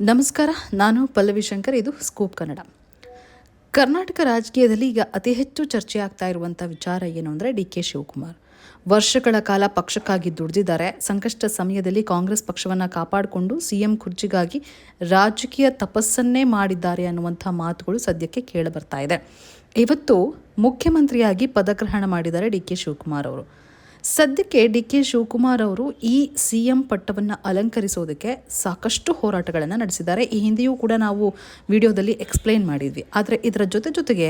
ನಮಸ್ಕಾರ, ನಾನು ಪಲ್ಲವಿ ಶಂಕರ್. ಇದು ಸ್ಕೂಪ್ ಕನ್ನಡ. ಕರ್ನಾಟಕ ರಾಜಕೀಯದಲ್ಲಿ ಈಗ ಅತಿ ಹೆಚ್ಚು ಚರ್ಚೆ ಆಗ್ತಾ ಇರುವಂಥ ವಿಚಾರ ಏನು ಅಂದರೆ ಡಿ.ಕೆ. ಶಿವಕುಮಾರ್. ವರ್ಷಗಳ ಕಾಲ ಪಕ್ಷಕ್ಕಾಗಿ ದುಡಿದಿದ್ದಾರೆ. ಸಂಕಷ್ಟ ಸಮಯದಲ್ಲಿ ಕಾಂಗ್ರೆಸ್ ಪಕ್ಷವನ್ನು ಕಾಪಾಡಿಕೊಂಡು ಸಿಎಂ ಕುರ್ಚಿಗಾಗಿ ರಾಜಕೀಯ ತಪಸ್ಸನ್ನೇ ಮಾಡಿದ್ದಾರೆ ಅನ್ನುವಂಥ ಮಾತುಗಳು ಸದ್ಯಕ್ಕೆ ಕೇಳಿಬರ್ತಾ ಇದೆ. ಇವತ್ತು ಮುಖ್ಯಮಂತ್ರಿಯಾಗಿ ಪದಗ್ರಹಣ ಮಾಡಿದ್ದಾರೆ ಡಿ.ಕೆ. ಶಿವಕುಮಾರ್ ಅವರು. ಸದ್ಯಕ್ಕೆ ಡಿ.ಕೆ. ಶಿವಕುಮಾರ್ ಅವರು ಈ ಸಿ.ಎಂ ಪಟ್ಟವನ್ನು ಅಲಂಕರಿಸೋದಕ್ಕೆ ಸಾಕಷ್ಟು ಹೋರಾಟಗಳನ್ನು ನಡೆಸಿದ್ದಾರೆ. ಈ ಹಿಂದೆಯೂ ಕೂಡ ನಾವು ವಿಡಿಯೋದಲ್ಲಿ ಎಕ್ಸ್ಪ್ಲೈನ್ ಮಾಡಿದ್ವಿ. ಆದರೆ ಇದರ ಜೊತೆಗೆ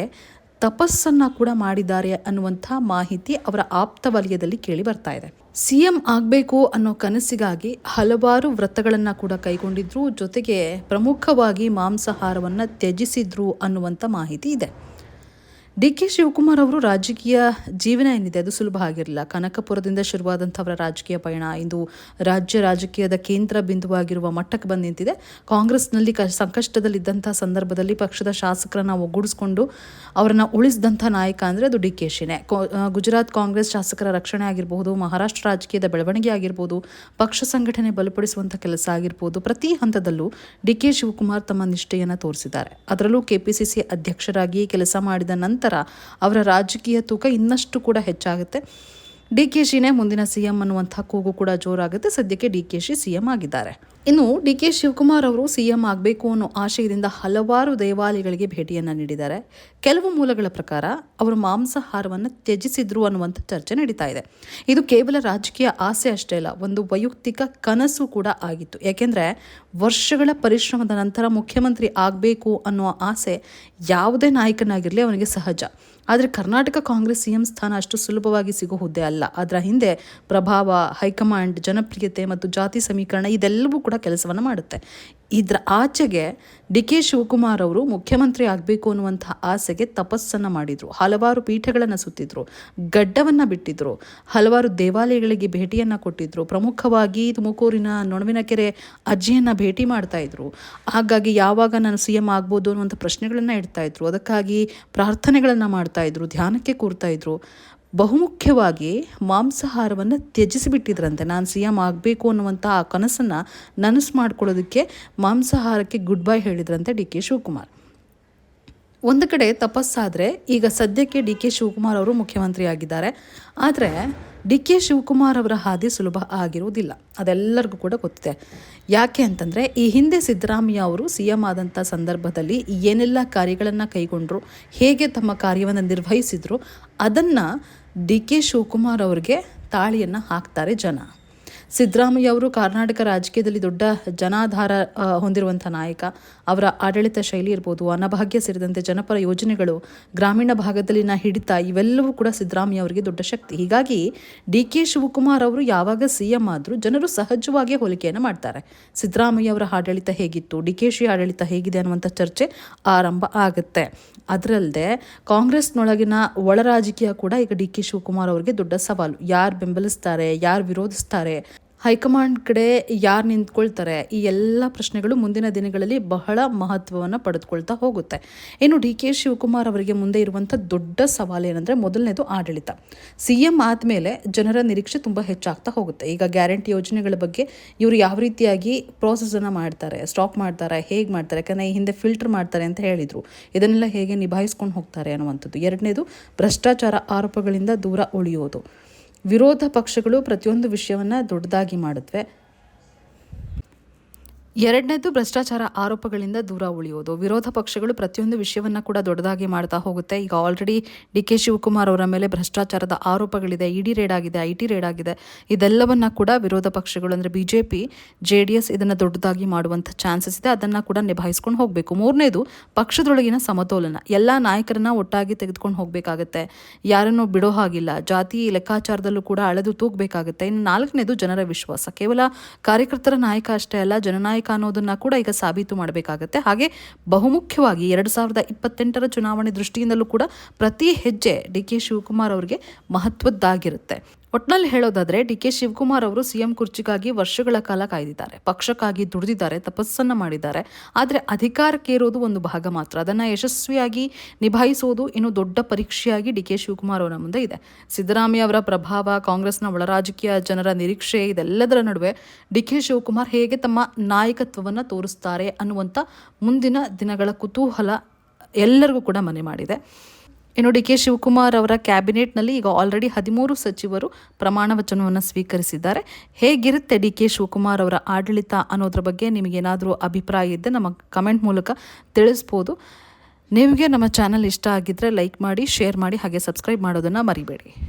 ತಪಸ್ಸನ್ನು ಕೂಡ ಮಾಡಿದ್ದಾರೆ ಅನ್ನುವಂಥ ಮಾಹಿತಿ ಅವರ ಆಪ್ತ ವಲಯದಲ್ಲಿ ಕೇಳಿ ಬರ್ತಾ ಇದೆ. ಸಿ.ಎಂ ಆಗಬೇಕು ಅನ್ನೋ ಕನಸಿಗಾಗಿ ಹಲವಾರು ವ್ರತಗಳನ್ನು ಕೂಡ ಕೈಗೊಂಡಿದ್ರು. ಜೊತೆಗೆ ಪ್ರಮುಖವಾಗಿ ಮಾಂಸಾಹಾರವನ್ನು ತ್ಯಜಿಸಿದ್ರು ಅನ್ನುವಂಥ ಮಾಹಿತಿ ಇದೆ. ಡಿ.ಕೆ. ಶಿವಕುಮಾರ್ ಅವರು ರಾಜಕೀಯ ಜೀವನ ಏನಿದೆ ಅದು ಸುಲಭ ಆಗಿರಲಿಲ್ಲ. ಕನಕಪುರದಿಂದ ಶುರುವಾದಂಥವರ ರಾಜಕೀಯ ಪಯಣ ಇಂದು ರಾಜ್ಯ ರಾಜಕೀಯದ ಕೇಂದ್ರ ಬಿಂದುವಾಗಿರುವ ಮಟ್ಟಕ್ಕೆ ಬಂದು ನಿಂತಿದೆ. ಕಾಂಗ್ರೆಸ್ನಲ್ಲಿ ಸಂಕಷ್ಟದಲ್ಲಿದ್ದಂಥ ಸಂದರ್ಭದಲ್ಲಿ ಪಕ್ಷದ ಶಾಸಕರನ್ನು ಒಗ್ಗೂಡಿಸ್ಕೊಂಡು ಅವರನ್ನು ಉಳಿಸಿದಂಥ ನಾಯಕ ಅಂದರೆ ಅದು ಡಿ.ಕೆ. ಶಿನೇ. ಗುಜರಾತ್ ಕಾಂಗ್ರೆಸ್ ಶಾಸಕರ ರಕ್ಷಣೆ ಆಗಿರ್ಬೋದು, ಮಹಾರಾಷ್ಟ್ರ ರಾಜಕೀಯದ ಬೆಳವಣಿಗೆ ಆಗಿರ್ಬೋದು, ಪಕ್ಷ ಸಂಘಟನೆ ಬಲಪಡಿಸುವಂಥ ಕೆಲಸ ಆಗಿರ್ಬೋದು, ಪ್ರತಿ ಹಂತದಲ್ಲೂ ಡಿ.ಕೆ. ಶಿವಕುಮಾರ್ ತಮ್ಮ ನಿಷ್ಠೆಯನ್ನು ತೋರಿಸಿದ್ದಾರೆ. ಅದರಲ್ಲೂ ಕೆಪಿಸಿಸಿ ಅಧ್ಯಕ್ಷರಾಗಿ ಕೆಲಸ ಮಾಡಿದ ನಂತರ ಅವರ ರಾಜಕೀಯ ತೂಕ ಇನ್ನಷ್ಟು ಕೂಡ ಹೆಚ್ಚಾಗುತ್ತೆ. ಡಿ.ಕೆ. ಶಿನೇ ಮುಂದಿನ ಸಿಎಂ ಅನ್ನುವಂಥ ಕೂಗು ಕೂಡ ಜೋರಾಗುತ್ತೆ. ಸದ್ಯಕ್ಕೆ ಡಿ.ಕೆ. ಶಿ ಸಿಎಂ ಆಗಿದ್ದಾರೆ. ಇನ್ನು ಡಿ.ಕೆ. ಶಿವಕುಮಾರ್ ಅವರು ಸಿಎಂ ಆಗಬೇಕು ಅನ್ನೋ ಆಶಯದಿಂದ ಹಲವಾರು ದೇವಾಲಯಗಳಿಗೆ ಭೇಟಿಯನ್ನು ನೀಡಿದ್ದಾರೆ. ಕೆಲವು ಮೂಲಗಳ ಪ್ರಕಾರ ಅವರು ಮಾಂಸಾಹಾರವನ್ನು ತ್ಯಜಿಸಿದ್ರು ಅನ್ನುವಂಥ ಚರ್ಚೆ ನಡೀತಾ ಇದೆ. ಇದು ಕೇವಲ ರಾಜಕೀಯ ಆಸೆ ಅಷ್ಟೇ ಅಲ್ಲ, ಒಂದು ವೈಯಕ್ತಿಕ ಕನಸು ಕೂಡ ಆಗಿತ್ತು. ಯಾಕೆಂದರೆ ವರ್ಷಗಳ ಪರಿಶ್ರಮದ ನಂತರ ಮುಖ್ಯಮಂತ್ರಿ ಆಗಬೇಕು ಅನ್ನೋ ಆಸೆ ಯಾವುದೇ ನಾಯಕನಾಗಿರಲಿ ಅವನಿಗೆ ಸಹಜ. ಆದರೆ ಕರ್ನಾಟಕ ಕಾಂಗ್ರೆಸ್ ಸಿಎಂ ಸ್ಥಾನ ಅಷ್ಟು ಸುಲಭವಾಗಿ ಸಿಗೋ ಹುದ್ದೆ ಅಲ್ಲ. ಅದರ ಹಿಂದೆ ಪ್ರಭಾವ, ಹೈಕಮಾಂಡ್, ಜನಪ್ರಿಯತೆ ಮತ್ತು ಜಾತಿ ಸಮೀಕರಣ ಇದೆಲ್ಲವೂ ಕೂಡ ಕೆಲಸವನ್ನು ಮಾಡುತ್ತೆ. ಇದರ ಆಚೆಗೆ ಡಿ.ಕೆ. ಶಿವಕುಮಾರ್ ಅವರು ಮುಖ್ಯಮಂತ್ರಿ ಆಗಬೇಕು ಅನ್ನುವಂಥ ಆಸೆಗೆ ತಪಸ್ಸನ್ನು ಮಾಡಿದರು. ಹಲವಾರು ಪೀಠಗಳನ್ನು ಸುತ್ತಿದ್ರು, ಗಡ್ಡವನ್ನು ಬಿಟ್ಟಿದ್ರು, ಹಲವಾರು ದೇವಾಲಯಗಳಿಗೆ ಭೇಟಿಯನ್ನು ಕೊಟ್ಟಿದ್ರು. ಪ್ರಮುಖವಾಗಿ ತುಮಕೂರಿನ ನೊಣವಿನಕೆರೆ ಅಜ್ಜಿಯನ್ನು ಭೇಟಿ ಮಾಡ್ತಾ ಇದ್ರು. ಹಾಗಾಗಿ ಯಾವಾಗ ನಾನು ಸಿಎಂ ಆಗ್ಬೋದು ಅನ್ನುವಂಥ ಪ್ರಶ್ನೆಗಳನ್ನು ಇಡ್ತಾ ಇದ್ರು. ಅದಕ್ಕಾಗಿ ಪ್ರಾರ್ಥನೆಗಳನ್ನು ಮಾಡ್ತಾ ಇದ್ರು, ಧ್ಯಾನಕ್ಕೆ ಕೂರ್ತಾ ಇದ್ರು. ಬಹುಮುಖ್ಯವಾಗಿ ಮಾಂಸಾಹಾರವನ್ನು ತ್ಯಜಿಸಿಬಿಟ್ಟಿದ್ರಂತೆ. ನಾನು ಸಿಎಂ ಆಗಬೇಕು ಅನ್ನುವಂಥ ಆ ಕನಸನ್ನು ನನಸು ಮಾಡ್ಕೊಳ್ಳೋದಕ್ಕೆ ಮಾಂಸಾಹಾರಕ್ಕೆ ಗುಡ್ ಬೈ ಹೇಳಿದ್ರಂತೆ ಡಿ.ಕೆ. ಶಿವಕುಮಾರ್. ಒಂದು ಕಡೆ ತಪಸ್ಸಾದರೆ ಈಗ ಸದ್ಯಕ್ಕೆ ಡಿ.ಕೆ. ಶಿವಕುಮಾರ್ ಅವರು ಮುಖ್ಯಮಂತ್ರಿ ಆಗಿದ್ದಾರೆ. ಆದರೆ ಡಿ.ಕೆ. ಶಿವಕುಮಾರ್ ಅವರ ಹಾದಿ ಸುಲಭ ಆಗಿರುವುದಿಲ್ಲ, ಅದೆಲ್ಲರಿಗೂ ಕೂಡ ಗೊತ್ತಿದೆ. ಯಾಕೆ ಅಂತಂದರೆ ಈ ಹಿಂದೆ ಸಿದ್ದರಾಮಯ್ಯ ಅವರು ಸಿಎಂ ಆದಂಥ ಸಂದರ್ಭದಲ್ಲಿ ಏನೆಲ್ಲ ಕಾರ್ಯಗಳನ್ನು ಕೈಗೊಂಡ್ರು, ಹೇಗೆ ತಮ್ಮ ಕಾರ್ಯವನ್ನು ನಿರ್ವಹಿಸಿದ್ರು, ಅದನ್ನು ಡಿ.ಕೆ. ಶಿವಕುಮಾರ್ ಅವರಿಗೆ ತಾಳಿಯನ್ನು ಹಾಕ್ತಾರೆ ಜನ. ಸಿದ್ದರಾಮಯ್ಯ ಅವರು ಕರ್ನಾಟಕ ರಾಜಕೀಯದಲ್ಲಿ ದೊಡ್ಡ ಜನಾಧಾರ ಹೊಂದಿರುವಂಥ ನಾಯಕ. ಅವರ ಆಡಳಿತ ಶೈಲಿ ಇರ್ಬೋದು, ಅನ್ನಭಾಗ್ಯ ಸೇರಿದಂತೆ ಜನಪರ ಯೋಜನೆಗಳು, ಗ್ರಾಮೀಣ ಭಾಗದಲ್ಲಿನ ಹಿಡಿತ, ಇವೆಲ್ಲವೂ ಕೂಡ ಸಿದ್ದರಾಮಯ್ಯ ಅವರಿಗೆ ದೊಡ್ಡ ಶಕ್ತಿ. ಹೀಗಾಗಿ ಡಿ.ಕೆ. ಶಿವಕುಮಾರ್ ಅವರು ಯಾವಾಗ ಸಿಎಂ ಆದರೂ ಜನರು ಸಹಜವಾಗಿ ಹೋಲಿಕೆಯನ್ನು ಮಾಡ್ತಾರೆ. ಸಿದ್ದರಾಮಯ್ಯ ಅವರ ಆಡಳಿತ ಹೇಗಿತ್ತು, ಡಿ.ಕೆ. ಶಿ ಆಡಳಿತ ಹೇಗಿದೆ ಅನ್ನುವಂಥ ಚರ್ಚೆ ಆರಂಭ ಆಗುತ್ತೆ. ಅದರಲ್ಲದೆ ಕಾಂಗ್ರೆಸ್ನೊಳಗಿನ ಒಳ ರಾಜಕೀಯ ಕೂಡ ಈಗ ಡಿ.ಕೆ. ಶಿವಕುಮಾರ್ ಅವರಿಗೆ ದೊಡ್ಡ ಸವಾಲು. ಯಾರು ಬೆಂಬಲಿಸ್ತಾರೆ, ಯಾರು ವಿರೋಧಿಸ್ತಾರೆ, ಹೈಕಮಾಂಡ್ ಕಡೆ ಯಾರು ನಿಂತ್ಕೊಳ್ತಾರೆ, ಈ ಎಲ್ಲ ಪ್ರಶ್ನೆಗಳು ಮುಂದಿನ ದಿನಗಳಲ್ಲಿ ಬಹಳ ಮಹತ್ವವನ್ನು ಪಡೆದುಕೊಳ್ತಾ ಹೋಗುತ್ತೆ. ಇನ್ನು ಡಿ.ಕೆ. ಶಿವಕುಮಾರ್ ಅವರಿಗೆ ಮುಂದೆ ಇರುವಂಥ ದೊಡ್ಡ ಸವಾಲು ಏನಂದರೆ ಮೊದಲನೇದು ಆಡಳಿತ. ಸಿಎಂ ಆದಮೇಲೆ ಜನರ ನಿರೀಕ್ಷೆ ತುಂಬ ಹೆಚ್ಚಾಗ್ತಾ ಹೋಗುತ್ತೆ. ಈಗ ಗ್ಯಾರಂಟಿ ಯೋಜನೆಗಳ ಬಗ್ಗೆ ಇವರು ಯಾವ ರೀತಿಯಾಗಿ ಪ್ರೋಸೆಸನ್ನು ಮಾಡ್ತಾರೆ, ಸ್ಟಾಪ್ ಮಾಡ್ತಾರೆ, ಹೇಗೆ ಮಾಡ್ತಾರೆ, ಯಾಕಂದರೆ ಈ ಹಿಂದೆ ಫಿಲ್ಟರ್ ಮಾಡ್ತಾರೆ ಅಂತ ಹೇಳಿದರು, ಇದನ್ನೆಲ್ಲ ಹೇಗೆ ನಿಭಾಯಿಸ್ಕೊಂಡು ಹೋಗ್ತಾರೆ ಅನ್ನುವಂಥದ್ದು. ಎರಡನೇದು ಭ್ರಷ್ಟಾಚಾರ ಆರೋಪಗಳಿಂದ ದೂರ ಉಳಿಯೋದು. ವಿರೋಧ ಪಕ್ಷಗಳು ಪ್ರತಿಯೊಂದು ವಿಷಯವನ್ನು ದೊಡ್ಡದಾಗಿ ಮಾಡುತ್ತವೆ. ಎರಡನೇದು ಭ್ರಷ್ಟಾಚಾರ ಆರೋಪಗಳಿಂದ ದೂರ ಉಳಿಯೋದು. ವಿರೋಧ ಪಕ್ಷಗಳು ಪ್ರತಿಯೊಂದು ವಿಷಯವನ್ನು ಕೂಡ ದೊಡ್ಡದಾಗಿ ಮಾಡ್ತಾ ಹೋಗುತ್ತೆ. ಈಗ ಆಲ್ರೆಡಿ ಡಿ.ಕೆ. ಶಿವಕುಮಾರ್ ಅವರ ಮೇಲೆ ಭ್ರಷ್ಟಾಚಾರದ ಆರೋಪಗಳಿದೆ, ಇಡಿ ರೇಡ್ ಆಗಿದೆ, ಐ.ಟಿ ರೇಡ್ ಆಗಿದೆ. ಇದೆಲ್ಲವನ್ನು ಕೂಡ ವಿರೋಧ ಪಕ್ಷಗಳು ಅಂದರೆ BJP, JDS ಇದನ್ನು ದೊಡ್ಡದಾಗಿ ಮಾಡುವಂಥ ಚಾನ್ಸಸ್ ಇದೆ. ಅದನ್ನು ಕೂಡ ನಿಭಾಯಿಸ್ಕೊಂಡು ಹೋಗಬೇಕು. ಮೂರನೇದು ಪಕ್ಷದೊಳಗಿನ ಸಮತೋಲನ. ಎಲ್ಲ ನಾಯಕರನ್ನ ಒಟ್ಟಾಗಿ ತೆಗೆದುಕೊಂಡು ಹೋಗಬೇಕಾಗತ್ತೆ, ಯಾರನ್ನೂ ಬಿಡೋ ಹಾಗಿಲ್ಲ. ಜಾತಿ ಲೆಕ್ಕಾಚಾರದಲ್ಲೂ ಕೂಡ ಅಳೆದು ತೂಗಬೇಕಾಗುತ್ತೆ. ಇನ್ನು ನಾಲ್ಕನೇದು ಜನರ ವಿಶ್ವಾಸ. ಕೇವಲ ಕಾರ್ಯಕರ್ತರ ನಾಯಕ ಅಷ್ಟೇ ಅಲ್ಲ, ಜನನಾಯಕ ಅನ್ನೋದನ್ನ ಕೂಡ ಈಗ ಸಾಬೀತು ಮಾಡಬೇಕಾಗತ್ತೆ. ಹಾಗೆ ಬಹುಮುಖ್ಯವಾಗಿ 2028 ಚುನಾವಣೆ ದೃಷ್ಟಿಯಿಂದಲೂ ಕೂಡ ಪ್ರತಿ ಹೆಜ್ಜೆ ಡಿ.ಕೆ. ಶಿವಕುಮಾರ್ ಅವರಿಗೆ ಮಹತ್ವದ್ದಾಗಿರುತ್ತೆ. ಒಟ್ನಲ್ಲಿ ಹೇಳೋದಾದರೆ ಡಿ ಕೆ ಶಿವಕುಮಾರ್ ಅವರು ಸಿಎಂ ಕುರ್ಚಿಗಾಗಿ ವರ್ಷಗಳ ಕಾಲ ಕಾಯ್ದಿದ್ದಾರೆ, ಪಕ್ಷಕ್ಕಾಗಿ ದುಡಿದಿದ್ದಾರೆ, ತಪಸ್ಸನ್ನು ಮಾಡಿದ್ದಾರೆ. ಆದರೆ ಅಧಿಕಾರಕ್ಕೇರೋದು ಒಂದು ಭಾಗ ಮಾತ್ರ. ಅದನ್ನು ಯಶಸ್ವಿಯಾಗಿ ನಿಭಾಯಿಸೋದು ಇನ್ನು ದೊಡ್ಡ ಪರೀಕ್ಷೆಯಾಗಿ ಡಿ ಕೆ ಶಿವಕುಮಾರ್ ಅವರ ಮುಂದೆ ಇದೆ. ಸಿದ್ದರಾಮಯ್ಯ ಅವರ ಪ್ರಭಾವ, ಕಾಂಗ್ರೆಸ್ನ ಒಳ ರಾಜಕೀಯ, ಜನರ ನಿರೀಕ್ಷೆ, ಇದೆಲ್ಲದರ ನಡುವೆ ಡಿ ಕೆ ಶಿವಕುಮಾರ್ ಹೇಗೆ ತಮ್ಮ ನಾಯಕತ್ವವನ್ನು ತೋರಿಸ್ತಾರೆ ಅನ್ನುವಂಥ ಮುಂದಿನ ದಿನಗಳ ಕುತೂಹಲ ಎಲ್ಲರಿಗೂ ಕೂಡ ಮನೆ ಮಾಡಿದೆ. ಇನ್ನು ಡಿ ಕೆ ಶಿವಕುಮಾರ್ ಅವರ ಕ್ಯಾಬಿನೆಟ್ನಲ್ಲಿ ಈಗ ಆಲ್ರೆಡಿ 13 ಸಚಿವರು ಪ್ರಮಾಣ ವಚನವನ್ನು ಸ್ವೀಕರಿಸಿದ್ದಾರೆ. ಹೇಗಿರುತ್ತೆ ಡಿ ಕೆ ಶಿವಕುಮಾರ್ ಅವರ ಆಡಳಿತ ಅನ್ನೋದ್ರ ಬಗ್ಗೆ ನಿಮಗೇನಾದರೂ ಅಭಿಪ್ರಾಯ ಇದ್ದರೆ ನಮ್ಮ ಕಮೆಂಟ್ ಮೂಲಕ ತಿಳಿಸ್ಬೋದು. ನಿಮಗೆ ನಮ್ಮ ಚಾನಲ್ ಇಷ್ಟ ಆಗಿದ್ದರೆ ಲೈಕ್ ಮಾಡಿ, ಶೇರ್ ಮಾಡಿ, ಹಾಗೆ ಸಬ್ಸ್ಕ್ರೈಬ್ ಮಾಡೋದನ್ನು ಮರಿಬೇಡಿ.